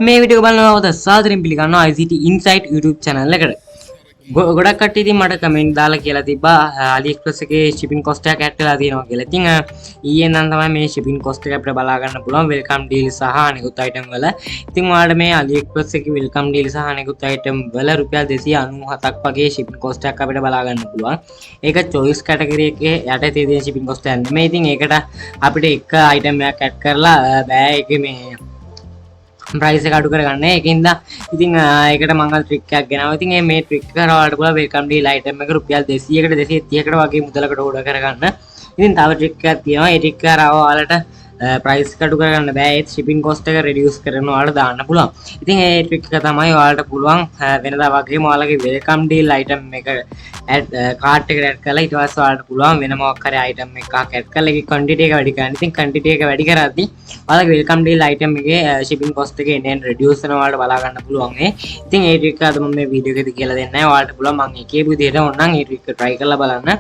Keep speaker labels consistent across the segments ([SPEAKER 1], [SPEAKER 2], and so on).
[SPEAKER 1] මේ වීඩියෝ බලනකොට සාදරයෙන් පිළිගන්නවා ICT Insight YouTube channel එකට. ගොඩක් කට්ටිය ඉතින් මට කමෙන්ට් දාලා කියලා තිබ්බා AliExpress එකේ shipping cost එකක් ඇඩ් වෙලා තියෙනවා කියලා. ඉතින් ඊයේ නම් තමයි මේ shipping cost එක අපිට බලා ගන්න පුළුවන් welcome deal සහ අනිකුත් item වල. ඉතින් ඔයාලට මේ AliExpress එකේ welcome deal සහ අනිකුත් item වල රුපියල් 297ක් වගේ shipping cost එකක් අපිට බලා ගන්න පුළුවන්. ඒක choice category එකේ යටතේ තියෙන shipping cost එක නෙමෙයි. ඉතින් ඒකට අපිට එක item එකක් ඇඩ් කරලා බෑ ඒකේ මේ price එක අඩු කරගන්න. ඒකින්ද ඉතින් ඒකට මම ට්‍රික් එකක් ගෙනාවා. ඉතින් මේ ට්‍රික් එක කරවලට පුළුවන් welcome deal item එක රුපියල් 200කට 230කට වගේ මුදලකට ඕඩර් කරගන්න. ඉතින් තව ට්‍රික් එකක් තියෙනවා. ඒ ට්‍රික් එක කරව ඔයාලට price එක අඩු කරගන්න බෑ. ඒත් shipping cost එක reduce කරන ඔයාලට දාන්න පුළුවන්. ඉතින් ඒ ට්‍රික් එක තමයි ඔයාලට පුළුවන් වෙනදා වගේම ඔයාලගේ welcome deal item එක cart එකට add කරලා ඊට පස්සේ ඔයාලට පුළුවන් වෙන මොකක් හරි item එකක් add කරලා ඒකේ quantity එක වැඩි කරන්න. ඉතින් quantity එක වැඩි කරද්දී ඔයාලගේ welcome deal item එකේ shipping cost එක එන්න reduce වෙනවා ඔයාලට බලා ගන්න පුළුවන්. ඉතින් ඒ ට්‍රික් එක අද මම මේ වීඩියෝ එකේදී කියලා දෙන්නේ නැහැ. ඔයාලට පුළුවන් මම කියපු විදිහට ඕනනම් ඒ ට්‍රික් එක try කරලා බලන්න.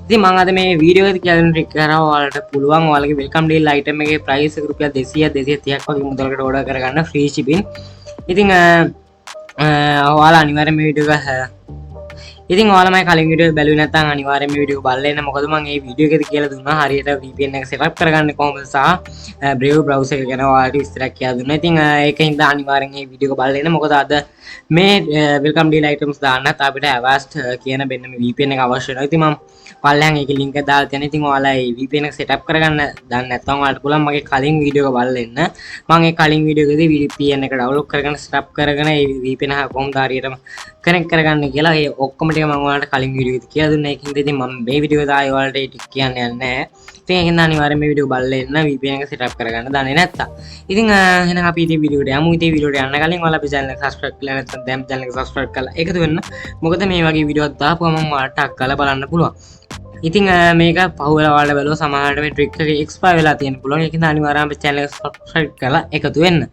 [SPEAKER 1] ඉතින් මම අද මේ වීඩියෝ එකේදී කියලා දෙන ට්‍රික් එක කරා ඔයාලට පුළුවන් ඔයාලගේ welcome deal item එකේ price එක රුපියල් 200 230ක් වගේ මුදලකට ඕඩර් කරගන්න free shipping. ඉතින් ඔයාලා අනිවාර්යෙන් මේ වීඩියෝ එක ඉතින් ඔයාලා මම කලින් වීඩියෝ බැලුවේ නැත්නම් අනිවාර්යෙන් මේ වීඩියෝ බලලා ඉන්න. මොකද මම මේ වීඩියෝ එකේදී කියලා දුන්නා හරියට VPN එක setup කරගන්න කොහොමද සහ Brave browser එක ගැන ඔයාලට විස්තරයක් කියලා දුන්නා. ඉතින් ඒකින්ද අනිවාර්යෙන් මේ වීඩියෝ එක බලලා ඉන්න. මොකද අද මේ welcome deal items දාන්නත් අපිට avast කියන මෙන්න මේ VPN එක අවශ්‍ය වෙනවා. ඉතින් මම පල්ලෙහාන් ඒකේ link එක දාලා තියෙනවා. ඉතින් ඔයාලා මේ VPN එක setup කරගන්න දන්නේ නැත්නම් ඔයාලට පුළුවන් මගේ කලින් වීඩියෝ එක බලලා ඉන්න. මම ඒ කලින් වීඩියෝ එකේදී VPN එක download කරගෙන setup කරගෙන ඒ VPN එක කොහොමද හරියටම connect කරගන්න කියලා ඒ ඔක්කොම ටික මම ඔයාලට කලින් වීඩියෝ එකේදී කියලා දුන්නා. ඒකින්ද ඉතින් මම මේ වීඩියෝ එක දායි ඔයාලට ඒ ටික කියන්න යන්නේ නැහැ. ඉතින් ඒකින්ද අනිවාර්යෙන් මේ වීඩියෝ බලලා ඉන්න VPN එක setup කරගන්න දන්නේ නැත්තම්. ඉතින් එහෙනම් අපි ඉතින් වීඩියෝ එකට යමු. ඉතින් වීඩියෝ එකට යන්න කලින් ඔයාලා අපේ channel එක subscribe කරලා නැත්නම් දැන් channel එක subscribe කරලා එකතු වෙන්න. මොකද මේ වගේ වීඩියෝස් දාපුවම මම ඔයාලට ටක් කරලා බලන්න පුළුවන්. ඉතින් මේක පහුවෙලා ඔයාලා බලුවා සමහරවිට මේ ට්‍රික් එක එක්ස්පයර් වෙලා තියෙන පුළුවන්. ඒකින්ද අනිවාර්යයෙන්ම අපේ channel එක subscribe කරලා එකතු වෙන්න.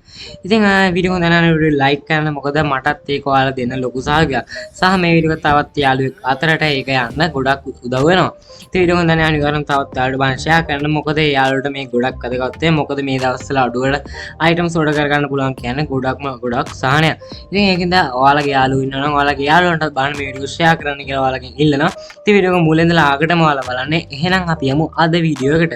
[SPEAKER 1] ඉතින් වීඩියෝ හොඳ නම් වීඩියෝ like කරන්න. මොකද මටත් ඒක ඔයාලා දෙන ලොකු සහගයක්. සහ මේ වීඩියෝ එක තවත් යාළුවෙක් අතරට ඒක යන්න ගොඩක් උදව් වෙනවා. ඉතින් වීඩියෝ හොඳ නම් අනිවාර්යයෙන්ම තවත් යාළුවෝ බලන්න share කරන්න. මොකද ඒ යාළුවට මේ ගොඩක් වැදගත් වෙයි. මොකද මේ දවස්වල අඩුවට items order කරගන්න පුළුවන් කියන්නේ ගොඩක් සහනයක්. ඉතින් ඒකින්ද ඔයාලගේ යාළුවෝ ඉන්නවා නම් ඔයාලගේ යාළුවන්ටත් බලන්න මේ වීඩියෝ share කරන්න කියලා ඔයාලගෙන් ඉල්ලනවා. ඉතින් වීඩියෝ එක මුලින් ඉඳලා ආගටම ඔයාලා බලන්න. එහෙනම් අපි යමු අද වීඩියෝ එකට.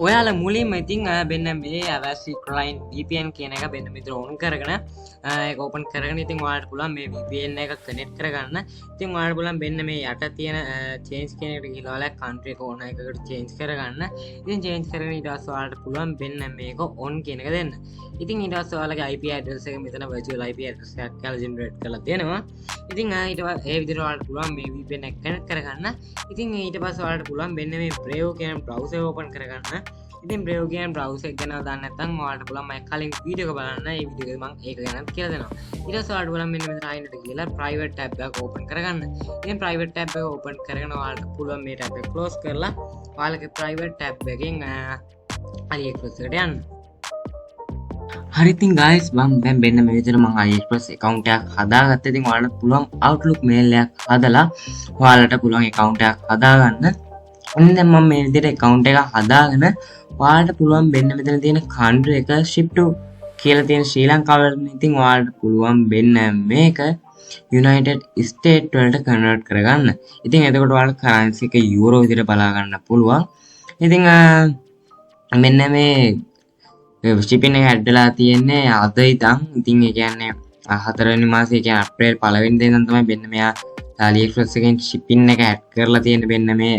[SPEAKER 1] ඔයාලා මුලින්ම ඉතින් මෙන්න මේ අවශ්‍ය client VPN කියන එක මෙන්න මෙතන on කරගෙන ඒක open කරගෙන ඉතින් ඔයාලට පුළුවන් මේ VPN එක connect කරගන්න. ඉතින් ඔයාලට පුළුවන් මෙන්න මේ යට තියෙන change කියන එකට ගිහලා ඔයාලා country එක ඕන එකකට change කරගන්න. ඉතින් change කරගෙන ඊට පස්සේ ඔයාලට පුළුවන් මෙන්න මේක on කියන එක දෙන්න. ඉතින් ඊට පස්සේ ඔයාලගේ IP address එක මෙතන virtual IP address එකක් කියලා generate කරලා දෙනවා. ඉතින් ඊට පස්සේ ඒ විදිහට ඔයාලට පුළුවන් මේ VPN එක connect කරගන්න. ඉතින් ඊට පස්සේ ඔයාලට පුළුවන් මෙන්න මේ Brave කියන browser open කරගන්න. ඉතින් Brave කියන browser එක ගැන දන්නේ නැත්නම් ඔයාලට පුළුවන් මම කලින් වීඩියෝ එක බලන්න. ඒ වීඩියෝ එකේ මම ඒක ගැන කියලා දෙනවා. ඊට පස්සේ ඔයාලට පුළුවන් මෙන්න මෙතන ආයෙත් ගිහලා private tab එක open කරගන්න. ඉතින් private tab එක open කරගෙන ඔයාලට පුළුවන් මේ tab එක close කරලා ඔයාලගේ private tab එකෙන් aliexpress එකට යන්න. හරි ඉතින් guys මම දැන් මෙන්න මේ විදිහට මම aliexpress account එකක් හදාගත්තා. ඉතින් ඔයාලට පුළුවන් outlook mail එකක් හදලා ඔයාලට පුළුවන් account එකක් හදාගන්න. දැන් මම මේ විදිහට account එක හදාගෙන ඔයාලට පුළුවන් මෙන්න මෙතන තියෙන country එක shift to කියලා තියෙන ශ්‍රී ලංකාවට ඉතින් ඔයාලට පුළුවන් මෙන්න මේක United States වලට convert කරගන්න. ඉතින් එතකොට ඔයාලට currency එක euro විදිහට බලා ගන්න පුළුවන්. ඉතින් මෙන්න මේ shipping එක add වෙලා තියෙන්නේ අද ඉතින් ඒ කියන්නේ 4 වෙනි මාසයේ කියන්නේ අප්‍රේල් 1 වෙනි දා ඉඳන් තමයි මෙන්න මෙයා aliexpress එකෙන් shipping එක add කරලා තියෙන මෙන්න මේ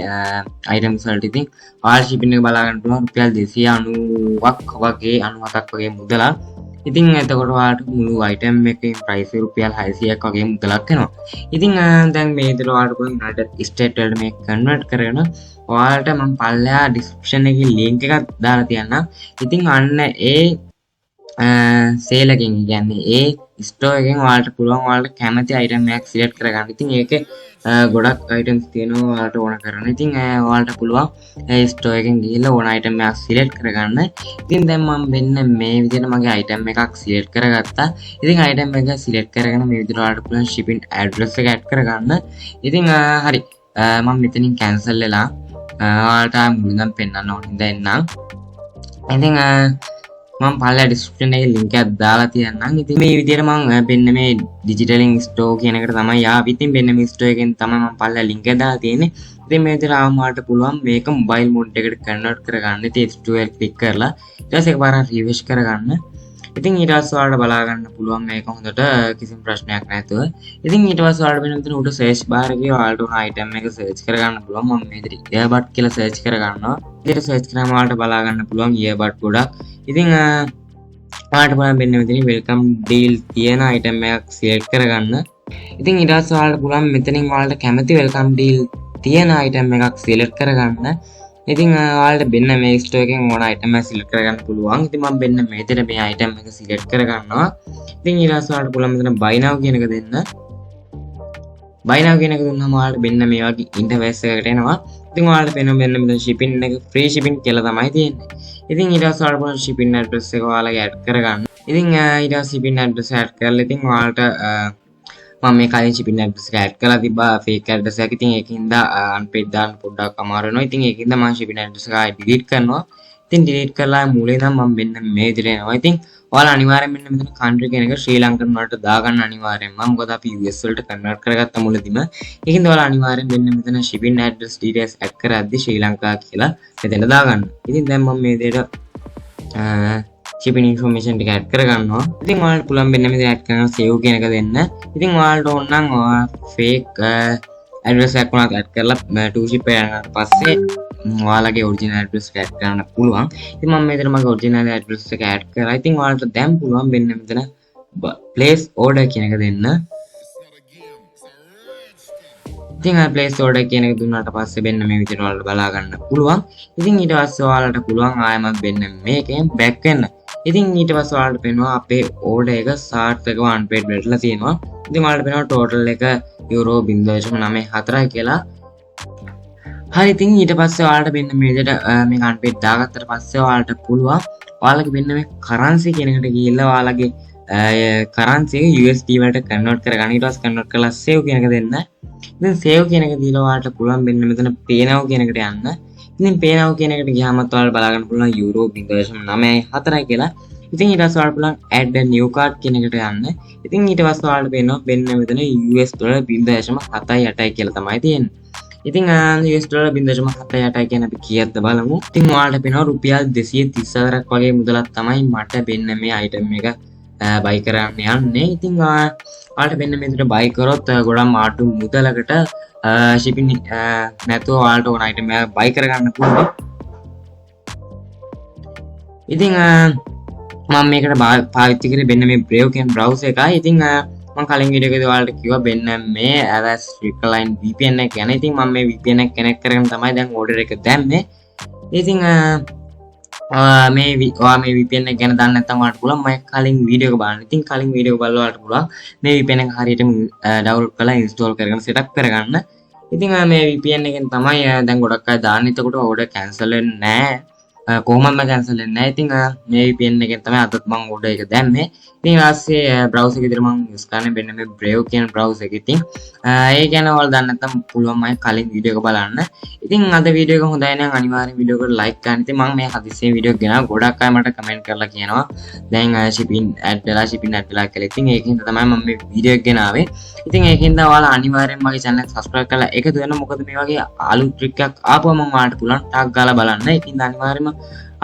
[SPEAKER 1] items වලට. ඉතින් ඔයාලා shipping එක බලා ගන්න පුළුවන් රුපියල් 290ක් වගේ 97ක් වගේ මුදලක්. ඉතින් එතකොට ඔයාලට මුළු item එකේ price රුපියල් 600ක් වගේ මුදලක් එනවා. ඉතින් දැන් මේ විදිහට ඔයාලට පුළුවන් United States වලට මේක convert කරගෙන ඔයාලට මම පල්ලෙහා description එකේ link එකක් දාලා තියන්නම්. ඉතින් අන්න ඒ සේල් එකකින් කියන්නේ ඒ ස්ටෝර් එකෙන් ඔයාලට පුළුවන් ඔයාලට කැමති අයිටම් එකක් සිලෙක්ට් කරගන්න. ඉතින් ඒකේ ගොඩක් අයිටම්ස් තියෙනවා ඔයාලට ඕන කරන. ඉතින් ඔයාලට පුළුවන් ඒ ස්ටෝර් එකෙන් ගිහිල්ලා ඕන අයිටම් එකක් සිලෙක්ට් කරගන්න. ඉතින් දැන් මම මෙන්න මේ විදිහට මගේ අයිටම් එකක් සිලෙක්ට් කරගත්තා. ඉතින් අයිටම් එක සිලෙක්ට් කරගෙන මේ විදිහට ඔයාලට පුළුවන් shipping address එක ඇඩ් කරගන්න. ඉතින් හරි මම මෙතනින් කැන්සල් වෙලා ඔයාලට මුලින්ම පෙන්නන්න ඕනේ දැන් නම්. ඉතින් මම පල්ලා ඩිස්ක්‍රිප්ෂන් එකේ link එකක් දාලා තියන්නම්. ඉතින් මේ විදිහට මම මෙන්න මේ ඩිජිටලින් ස්ටෝර් කියන එකට තමයි ආවේ. ඉතින් මෙන්න මේ ස්ටෝර් එකෙන් තමයි මම පල්ලා link එක දාලා තියෙන්නේ. ඉතින් මේ විදිහට ආවම ඔයාලට පුළුවන් මේක මොබයිල් මෝඩ් එකට කන්වර්ට් කරගන්න. ඉතින් H2L ක්ලික් කරලා ඊට පස්සේ එකපාරක් රිෆ්‍රෙෂ් කරගන්න. ඉතින් ඊට පස්සේ ඔයාලට බලා ගන්න පුළුවන් මේක හොඳට කිසිම ප්‍රශ්නයක් නැතුව. ඉතින් ඊට පස්සේ ඔයාලට වෙන මෙතන උඩ සර්ච් බාර් එකේ ඔයාලට ඕන අයිටම් එක සර්ච් කරගන්න පුළුවන්. මම මේ විදිහට earbud කියලා සර්ච් කරගන්නවා. ඊට සර්ච් කරාම ඔයාලට බලා ගන්න පුළුවන් earbud ගොඩක්. ඉතින් ඔයාලට පුළුවන් මෙන්න මෙතනින් වෙල්කම් ඩීල් තියෙන අයිටම් එකක් සිලෙක්ට් කරගන්න. ඉතින් ඊට පස්සේ ඔයාලට පුළුවන් මෙතනින් ඔයාලට කැමති වෙල්කම් ඩීල් තියෙන අයිටම් එකක් සිලෙක්ට් කරගන්න. ඉතින් ඔයාලට මෙන්න මේ ස්ටෝර් එකෙන් ඕන අයිටම් එක සිලෙක්ට් කරගන්න පුළුවන්. ඉතින් මම මෙන්න මේ විදිහට මේ අයිටම් එක සිලෙක්ට් කරගන්නවා. ඉතින් ඊට පස්සේ ඔයාලට පුළුවන් මෙතන buy now කියන එක දෙන්න. buy now කියන එක දුන්නාම ඔයාලට මෙන්න මේ වගේ ඉන්ටර්ෆේස් එකකට එනවා. ඉතින් ඔයාලට පේනවා මෙන්න මෙතන shipping එක free shipping කියලා තමයි තියෙන්නේ. ඉතින් ඊට පස්සේ ඔයාලට පුළුවන් shipping address එක ඔයාලගේ add කරගන්න. ඉතින් ඊට පස්සේ shipping address add කරලා ඉතින් ඔයාලට මම මේ කලින් shipping address එක add කරලා තිබ්බා fake address එකක්. ඉතින් ඒකින්ද unpaid දාන්න පොඩ්ඩක් අමාරු වෙනවා. ඉතින් ඒකින්ද මම shipping address එක ආයෙ delete කරනවා. ඉතින් delete කරලා මූලේ නම් මම මෙන්න මේ විදිහට එනවා. ඉතින් ඔයාලා අනිවාර්යෙන් මෙන්න මෙතන country කියන එක ශ්‍රී ලංකන් වලට දාගන්න අනිවාර්යෙන්ම. මොකද අපි US වලට convert කරගත්ත මුලදීම. ඒකින්ද ඔයාලා අනිවාර්යෙන් මෙන්න මෙතන shipping address details add කරද්දි ශ්‍රී ලංකා කියලා මෙතන දාගන්න. ඉතින් දැන් මම මේ විදිහට shipping information ටික add කරගන්නවා. ඉතින් ඔයාලට පුළුවන් මෙන්න මෙතන add කරන save කියන එක දෙන්න. ඉතින් ඔයාලට ඕන නම් fake address එකක් උනත් add කරලා to ship එකකට පස්සේ ඔයාලගේ original address එක add කරන්න පුළුවන්. ඉතින් මම මෙතන මගේ original address එක add කරා. ඉතින් ඔයාලට දැන් පුළුවන් මෙන්න මෙතන place order කියන එක දෙන්න. ඉතින් place order කියන එක දුන්නාට පස්සේ මෙන්න මේ විදිහට ඔයාලට බලා ගන්න පුළුවන්. ඉතින් ඊට පස්සේ ඔයාලට පුළුවන් ආයෙමත් මෙන්න මේකෙන් back වෙන්න. ඉතින් ඊට පස්සේ ඔයාලට පේනවා අපේ order එක සාර්ථකව unpaid වෙලා තියෙනවා. ඉතින් ඔයාලට පේනවා total එක euro 0.94යි කියලා. හරි ඉතින් ඊට පස්සේ ඔයාලට මෙන්න මේ විදිහට මේක unpaid දාගත්තට පස්සේ ඔයාලට පුළුවන් ඔයාලගේ මෙන්න මේ currency කියන එකට ගිහිල්ලා ඔයාලගේ currency එක USD වලට convert කරගන්න. ඊට පස්සේ convert කරලා save කියන එක දෙන්න. ඉතින් save කියන එක දීලා ඔයාලට පුළුවන් මෙන්න මෙතන pay now කියන එකට යන්න. ඉතින් pay now කියන එකට ගියාම ඔයාලට බලා ගන්න පුළුවන් euro 0.94යි කියලා. ඉතින් ඊට පස්සේ ඔයාලට පුළුවන් add a new card කියන එකට යන්න. ඉතින් ඊට පස්සේ ඔයාලට පේනවා මෙන්න මෙතන US ඩොලර් 0.78යි කියලා තමයි තියෙන්නේ. ඉතින් US ඩොලර් 0.78යි කියන අපි කීයක්ද බලමු. ඉතින් ඔයාලට පේනවා රුපියල් 234ක් වගේ මුදලක් තමයි මට මෙන්න මේ item එක buy කරන්න යන්නේ. ඉතින් ඔයාලට මෙන්න මේ විදිහට buy කරොත් ගොඩක් ආටු මුදලකට shipping නැතුව ඔයාලට ඕන item එක buy කරගන්න පුළුවන්. ඉතින් මම මේකට පාවිච්චි කරේ මෙන්න මේ Brave කියන browser එකයි. ඉතින් මම කලින් වීඩියෝ එකේදී ඔයාලට කිව්වා මෙන්න මේ alias recline VPN එක ගැන. ඉතින් මම මේ VPN එක කනෙක්ට් කරගෙන තමයි දැන් order එක දැම්මේ. ඉතින් මේ VPN එක ගැන දන්නේ නැත්නම් ඔයාලට පුළුවන් මම කලින් වීඩියෝ එක බලන්න. ඉතින් කලින් වීඩියෝ එක බලලා ඔයාලට පුළුවන් මේ VPN එක හරියටම download කරලා install කරගෙන setup කරගන්න. ඉතින් මේ VPN එකෙන් තමයි දැන් ගොඩක් අය දාන්නේ. එතකොට order cancel වෙන්නේ නැහැ. කොහොමද cancel වෙන්නේ නැහැ. ඉතින් මේ VPN එකෙන් තමයි අදත් මම order එක දැම්මේ. ඉතින් ඊපස්සේ browser එක විතර මම use කරන්නේ මෙන්න මේ Brave කියන browser එක. ඉතින් ඒ ගැන ඔයාලා දන්නේ නැත්නම් පුළුවන් මම කලින් වීඩියෝ එක බලන්න. ඉතින් අද වීඩියෝ එක හොඳයි නම් අනිවාර්යෙන් වීඩියෝ එකට like කරන්න. ඉතින් මම මේ හදිස්සියෙන් වීඩියෝ එක ගෙනාවා. ගොඩක් අය මට කමෙන්ට් කරලා කියනවා දැන් shipping add වෙලා කියලා. ඉතින් ඒකින්ද තමයි මම මේ වීඩියෝ එක ගෙනාවේ. ඉතින් ඒකින්ද ඔයාලා අනිවාර්යෙන් මගේ channel එක subscribe කරලා එකතු වෙන්න. මොකද මේ වගේ අලුත් trick එකක් ආපුවම මම ඔයාලට පුළුවන් ටක් ගාලා බලන්න. ඉතින් අනිවාර්යෙන්ම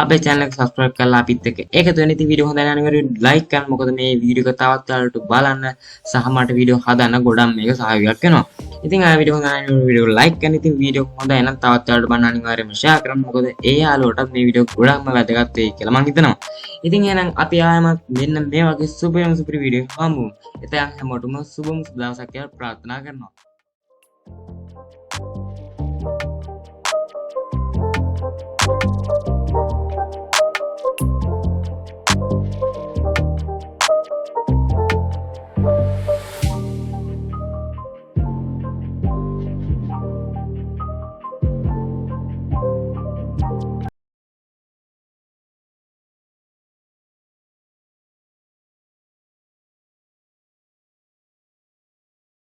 [SPEAKER 1] අපේ channel එක subscribe කරලා අපිත් එක්ක එකතු වෙන්න. ඉතින් වීඩියෝ හොඳයි නම් අනිවාර්යෙන් like කරන්න. මොකද මේ වීඩියෝ එක තවත් ඔයාලට බලන්න සහ මට වීඩියෝ හදන්න ගොඩක් මේක සහයෝගයක් වෙනවා. ඉතින් වීඩියෝ හොඳයි නම් වීඩියෝ like කරන්න. ඉතින් වීඩියෝ හොඳයි නම් තවත් ඔයාලට බලන්න අනිවාර්යෙන්ම share කරන්න. මොකද ඒ යාළුවටත් මේ වීඩියෝ ගොඩක්ම වැදගත් වෙයි කියලා මම හිතනවා. ඉතින් එහෙනම් අපි ආයෙමත් මෙන්න මේ වගේ සුපර් වීඩියෝ හම්බුමු. එතෙන් හැමෝටම සුබම දවසක් කියලා ප්‍රාර්ථනා කරනවා.